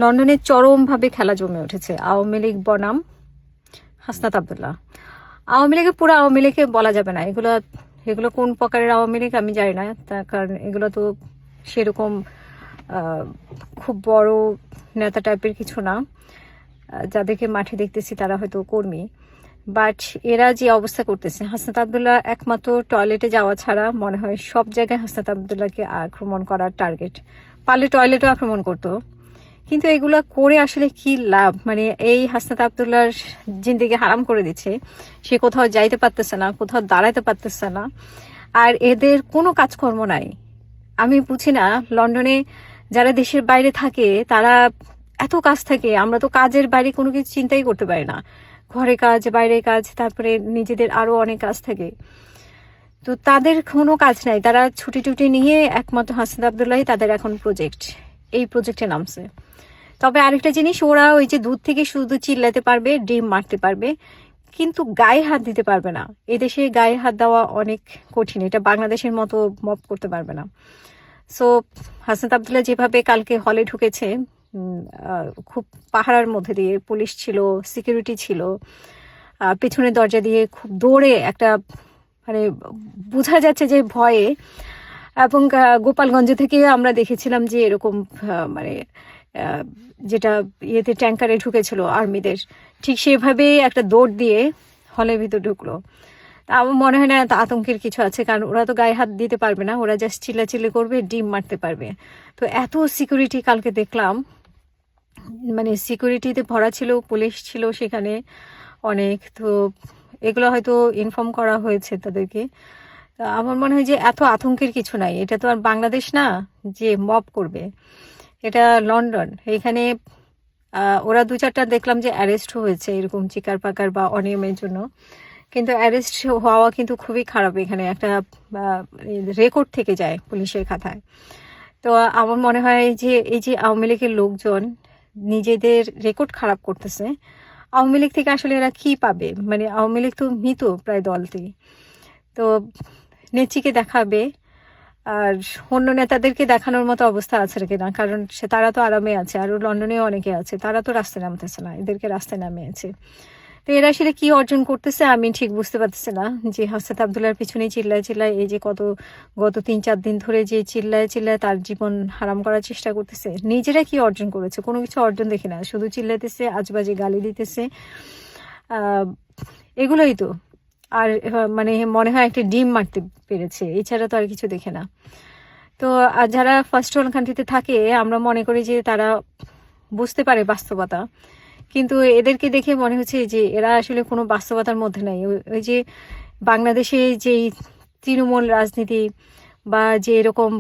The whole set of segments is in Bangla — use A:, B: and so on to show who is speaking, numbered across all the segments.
A: লন্ডনে চরমভাবে খেলা জমে উঠেছে আওয়ামী লীগ বনাম হাসনাত আবদুল্লাহ। আওয়ামী লীগের পুরো আওয়ামী লীগকে বলা যাবে না, এগুলো কোন প্রকারের আওয়ামী লীগ আমি জানি না, তার কারণ এগুলো তো সেরকম খুব বড় নেতা টাইপের কিছু না। যাদেরকে মাঠে দেখতেছি তারা হয়তো কর্মী, বাট এরা যে অবস্থা করতেছে, হাসনাত আবদুল্লাহ একমাত্র টয়লেটে যাওয়া ছাড়া মনে হয় সব জায়গায় হাসনাত আবদুল্লাহকে আক্রমণ করার টার্গেট। পারলে টয়লেটও আক্রমণ করতো, কিন্তু এগুলা করে আসলে কি লাভ? মানে এই হাসনাত আবদুল্লাহর জিন্দেগি হারাম করে দিচ্ছে। সে কোথাও যাইতে পারতেছে না, কোথাও দাঁড়াইতে পারতেছে না, আর এদের কোনো কাজকর্ম নাই। আমি বুঝি না, লন্ডনে যারা দেশের বাইরে থাকে তারা এত কাজ থাকে, আমরা তো কাজের বাইরে কোনো কিছু চিন্তাই করতে পারি না। ঘরে কাজ, বাইরে কাজ, তারপরে নিজেদের আরো অনেক কাজ থাকে, তো তাদের কোনো কাজ নাই। তারা ছুটি টুটি নিয়ে একমাত্র হাসনাত আবদুল্লাহ তাদের এখন এই প্রজেক্টে নামছে। তবে আরেকটা জিনিস, ওরা ওই যে দূর থেকে শুধু চিল্লাতে পারবে, ডিম মারতে পারবে, কিন্তু গায়ে হাত দিতে পারবে না। এদেশে গায়ে হাত দেওয়া অনেক কঠিন, এটা বাংলাদেশের মতো মপ করতে পারবে না। সো হাসনাত আবদুল্লাহ যেভাবে কালকে হলে ঢুকেছে, খুব পাহারার মধ্যে দিয়ে পুলিশ ছিল, সিকিউরিটি ছিল, পেছনের দরজা দিয়ে খুব দৌড়ে একটা, মানে বোঝা যাচ্ছে যে ভয়ে। এবং গোপালগঞ্জ থেকে আমরা দেখেছিলাম যে এরকম মানে যেটা ইয়েতে ট্যাঙ্কারে ঢুকেছিল আর্মিদের, ঠিক সেভাবে একটা দৌড় দিয়ে হলের ভিতর ঢুকলো। আমার মনে হয় না এত আতঙ্কের কিছু আছে, কারণ ওরা তো গায়ে হাত দিতে পারবে না, ওরা জাস্ট চিল্লাচিল্লি করবে, ডিম মারতে পারবে। তো এত সিকিউরিটি কালকে দেখলাম, মানে সিকিউরিটিতে ভরা ছিল, পুলিশ ছিল সেখানে অনেক। তো এগুলো হয়তো ইনফর্ম করা হয়েছে তাদেরকে। আমার মনে হয় যে এত আতঙ্কের কিছু নাই, এটা তো আর বাংলাদেশ না যে মব করবে, এটা লন্ডন। এখানে ওরা 2-4টা দেখলাম যে অ্যারেস্ট হয়েছে এরকম চিকার পাকার বা অনিয়মের জন্য, কিন্তু অ্যারেস্ট হওয়া কিন্তু খুবই খারাপ। এখানে একটা রেকর্ড থেকে যায় পুলিশের খাতায়। তো আমার মনে হয় যে এই যে আওয়ামী লীগের লোকজন নিজেদের রেকর্ড খারাপ করতেছে, আওয়ামী লীগ থেকে আসলে এরা কি পাবে? মানে আওয়ামী লীগ তো মৃত প্রায় দলটি, তো নেত্রীকে দেখাবে আর অন্য নেতাদেরকে দেখানোর মতো অবস্থা আছে কিনা, কারণ তারা তো আরামে আছে, আর লন্ডনেও অনেকে আছে, তারা তো রাস্তায় নামতেছে না, এদেরকে রাস্তায় নামিয়েছে। তো এরা আসলে কি অর্জন করতেছে আমি ঠিক বুঝতে পারতেছি না। যে হাসনাত আবদুল্লাহর পিছনে চিল্লায় এই যে গত 3-4 দিন ধরে যে চিল্লায় তার জীবন হারাম করার চেষ্টা করতেছে, নিজেরা কি অর্জন করেছে? কোনো কিছু অর্জন দেখি না, শুধু চিল্লাইতেছে, আজবাজে গালি দিতেছে, এগুলোই তো। আর মানে মনে হয় একটা ডিম মারতে পেরেছে, এছাড়া তো আর কিছু দেখে না। তো যারা ফার্স্ট ওয়ার্ল্ড কান্ট্রিতে থাকে আমরা মনে করি যে তারা বুঝতে পারে বাস্তবতা, কিন্তু এদেরকে দেখে মনে হচ্ছে যে এরা আসলে কোনো বাস্তবতার মধ্যে নাই। ওই যে বাংলাদেশে যেই তৃণমূল রাজনীতি বা যে এরকম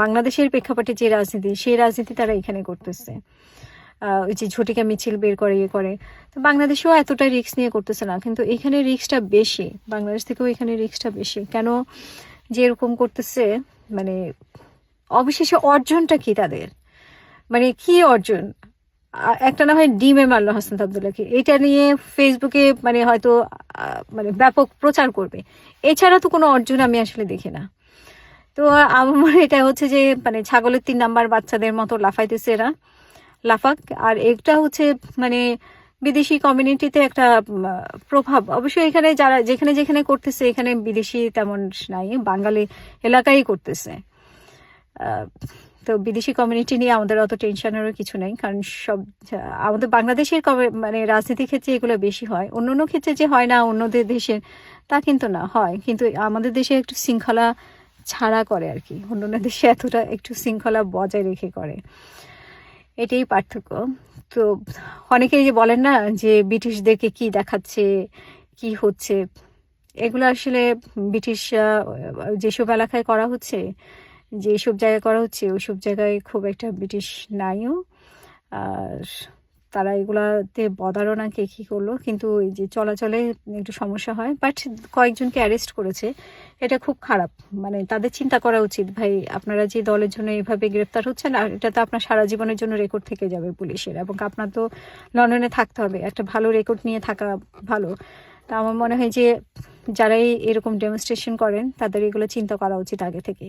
A: বাংলাদেশের প্রেক্ষাপটে যে রাজনীতি, সেই রাজনীতি তারা এখানে করতেছে। ওই যে ঝটিকা মিছিল বের করে করে, তো বাংলাদেশেও এতটা রিস্ক নিয়ে করতেছে না, কিন্তু এখানে রিস্কটা বেশি, বাংলাদেশ থেকেও এখানে রিস্কটা বেশি। কেন যে এরকম করতেছে, মানে অবশেষে অর্জনটা কি তাদের? মানে কি অর্জন? একটা না হয় ডিমে মারলো হাসনাত আবদুল্লাহকে, এটা নিয়ে ফেসবুকে মানে হয়তো মানে ব্যাপক প্রচার করবে, এছাড়া তো কোনো অর্জন আমি আসলে দেখি না। তো আমার মনে এটা হচ্ছে যে মানে ছাগলের 3 নাম্বার বাচ্চাদের মতো লাফাইতেছে এরা, লাফাক। আর এটা হচ্ছে মানে বিদেশি কমিউনিটিতে একটা প্রভাব। অবশ্যই এখানে যারা যেখানে যেখানে করতেছে, এখানে বিদেশি তেমন নাই, বাঙালি এলাকায় করতেছে। তো বিদেশি কমিউনিটি নিয়ে আমাদের অত টেনশনেরও কিছু নেই, কারণ সব আমাদের বাংলাদেশের মানে রাজনীতির ক্ষেত্রে এগুলো বেশি হয়। অন্য ক্ষেত্রে যে হয় না অন্যদের দেশের, তা কিন্তু না, হয়, কিন্তু আমাদের দেশে একটু শৃঙ্খলা ছাড়া করে আর কি, অন্য দেশে এতটা একটু শৃঙ্খলা বজায় রেখে করে, এটাই পার্থক্য। তো অনেকেই যে বলেন না যে ব্রিটিশদেরকে কি দেখাচ্ছে, কি হচ্ছে, এগুলো আসলে ব্রিটিশ যেসব এলাকায় করা হচ্ছে, যেসব জায়গায় করা হচ্ছে, ওইসব জায়গায় খুব একটা ব্রিটিশ নাইও। আর তারা এগুলাতে বদারও না কে কী করলো, কিন্তু এই যে চলাচলে একটু সমস্যা হয়। বাট কয়েকজনকে অ্যারেস্ট করেছে, এটা খুব খারাপ। মানে তাদের চিন্তা করা উচিত, ভাই আপনারা যে দলের জন্য এভাবে গ্রেফতার হচ্ছেন, আর এটা তো আপনার সারা জীবনের জন্য রেকর্ড থেকে যাবে পুলিশের, এবং আপনার তো লন্ডনে থাকতে হবে, একটা ভালো রেকর্ড নিয়ে থাকা ভালো। তা আমার মনে হয় যে যারাই এরকম ডেমনস্ট্রেশন করেন তাদের এগুলো চিন্তা করা উচিত আগে থেকে।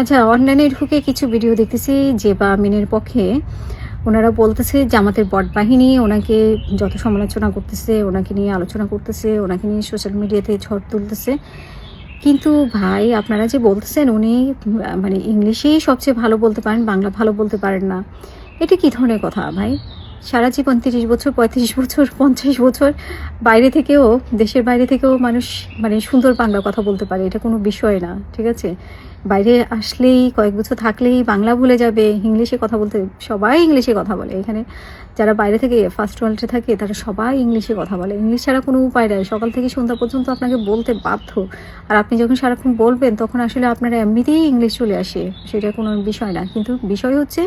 A: আচ্ছা, অনলাইনে ঢুকে কিছু ভিডিও দেখতেছি যে বা আমিনের পক্ষে ওনারা বলতেছে জামাতের বট বাহিনী ওনাকে যত সমালোচনা করতেছে, ওনাকে নিয়ে আলোচনা করতেছে, ওনাকে নিয়ে সোশ্যাল মিডিয়াতে ঝড় তুলতেছে। কিন্তু ভাই আপনারা যে বলতেছেন উনি মানে ইংলিশেই সবচেয়ে ভালো বলতে পারেন, বাংলা ভালো বলতে পারেন না, এটা কী ধরনের কথা ভাই? সারা জীবন 30 বছর, 35 বছর, 50 বছর বাইরে থেকেও, দেশের বাইরে থেকেও মানুষ মানে সুন্দর বাংলা কথা বলতে পারে, এটা কোনো বিষয় না, ঠিক আছে? বাইরে আসলেই কয়েক বছর থাকলেই বাংলা ভুলে যাবে, ইংলিশে কথা বলতে, সবাই ইংলিশে কথা বলে এখানে। যারা বাইরে থেকে ফার্স্ট ওয়ার্ল্ডে থাকে তারা সবাই ইংলিশে কথা বলে, ইংলিশ ছাড়া কোনো উপায় নেই, সকাল থেকে সন্ধ্যা পর্যন্ত আপনাকে বলতে বাধ্য। আর আপনি যখন সারাক্ষণ বলবেন তখন আসলে আপনার এমনিতেই ইংলিশ চলে আসে, সেটা কোনো বিষয় না। কিন্তু বিষয় হচ্ছে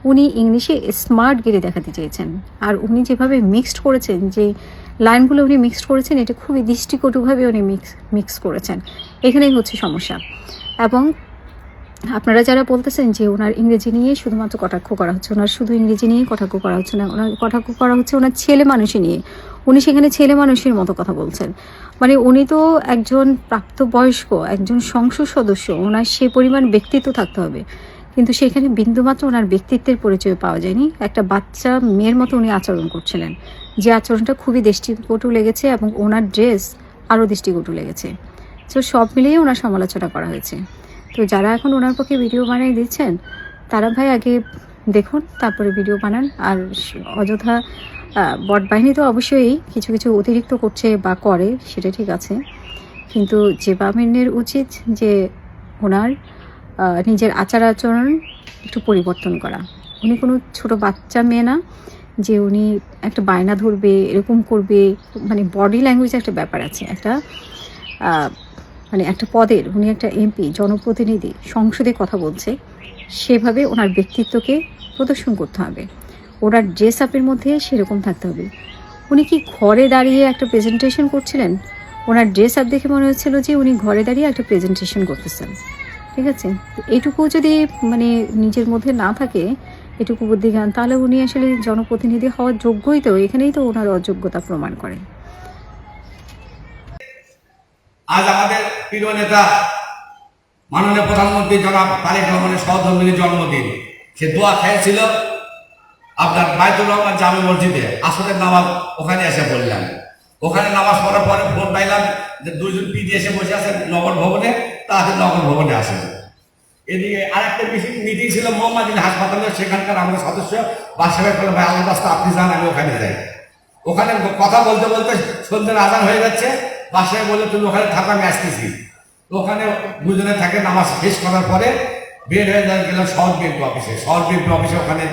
A: উনি ইংলিশে স্মার্ট গিরি দেখাতে চেয়েছেন, আর উনি যেভাবে মিক্সড করেছেন, যে লাইনগুলো উনি মিক্সড করেছেন, এটা খুবই দৃষ্টিকটুভাবে উনি মিক্স করেছেন, এখানেই হচ্ছে সমস্যা। এবং আপনারা যারা বলতেছেন যে ওনার ইংরেজি নিয়ে শুধুমাত্র কটাক্ষ করা হচ্ছে, ওনার শুধু ইংরেজি নিয়ে কটাক্ষ করা হচ্ছে না, ওনার কটাক্ষ করা হচ্ছে ওনার ছেলে মানুষই নিয়ে। উনি সেখানে ছেলে মানুষের মতো কথা বলছেন, মানে উনি তো একজন প্রাপ্তবয়স্ক, একজন সংসদ সদস্য, ওনার সে পরিমাণ ব্যক্তিত্ব থাকতে হবে, কিন্তু সেখানে বিন্দুমাত্র ওনার ব্যক্তিত্বের পরিচয় পাওয়া যায়নি। একটা বাচ্চা মেয়ের মতো উনি আচরণ করছিলেন, যে আচরণটা খুবই দৃষ্টিকটু লেগেছে, এবং ওনার ড্রেস আরও দৃষ্টিকটু লেগেছে। তো সব মিলিয়ে ওনার সমালোচনা করা হয়েছে। তো যারা এখন ওনার পক্ষে ভিডিও বানিয়ে দিচ্ছেন তারা ভাই আগে দেখুন, তারপরে ভিডিও বানান। আর অযথা বট বাহিনী তো অবশ্যই কিছু কিছু অতিরিক্ত করছে বা করে, সেটা ঠিক আছে, কিন্তু যে বাহিনীর উচিত যে ওনার নিজের আচার আচরণ একটু পরিবর্তন করা। উনি কোনো ছোট বাচ্চা মেয়ে না যে উনি একটা বায়না ধরবে, এরকম করবে। মানে বডি ল্যাঙ্গুয়েজ একটা ব্যাপার আছে, একটা মানে একটা পদের, উনি একটা এমপি, জনপ্রতিনিধি, সংসদে কথা বলছে, সেভাবে ওনার ব্যক্তিত্বকে প্রদর্শন করতে হবে, ওনার ড্রেস আপের মধ্যে সেরকম থাকতে হবে। উনি কি ঘরে দাঁড়িয়ে একটা প্রেজেন্টেশন করছিলেন? ওনার ড্রেস আপ দেখে মনে হচ্ছিল যে উনি ঘরে দাঁড়িয়ে একটা প্রেজেন্টেশন করতেছেন, ঠিক আছে? তো এইটুকু যদি মানে নিজের মধ্যে না থাকে, এটুকু বুদ্ধিজ্ঞান, তাহলে উনি আসলে জনপ্রতিনিধি হওয়ার যোগ্যই তো, এখানেই তো ওনার অযোগ্যতা প্রমাণ করে।
B: আজ আমাদের প্রিয় নেতা মাননীয় প্রধানমন্ত্রী জনাব তারেক রহমানের সহধর্মিনীর জন্মদিন, সে দোয়া খেয়েছিল আপনার বাইতুর রহমান জামে মসজিদে, আসরের নামাজ ওখানে এসে বললাম। ওখানে নামাজ পড়ার পরে ফোন পাইলাম যে দুইজন পিডি এসে বসে আছেন নগর ভবনে, তাদের নগর ভবনে আসেন। এদিকে আরেকটা মিটিং ছিল মোহাম্মদিন হাসপাতালে, সেখানকার আমাদের সদস্য বাসায় বলে ভাই আমার রাস্তা আপনি যান, আমি ওখানে যাই। ওখানে কথা বলতে বলতে সন্ধ্যের আজান হয়ে যাচ্ছে, বাসায় বললে তুমি ওখানে থাকো, আমি আসতেছি। ওখানে দুজনে থাকে, নামাজ শেষ করার পরে বের হয়ে গেলাম শহর বিএনপি অফিসে। শহর বিএনপি অফিসে ওখানে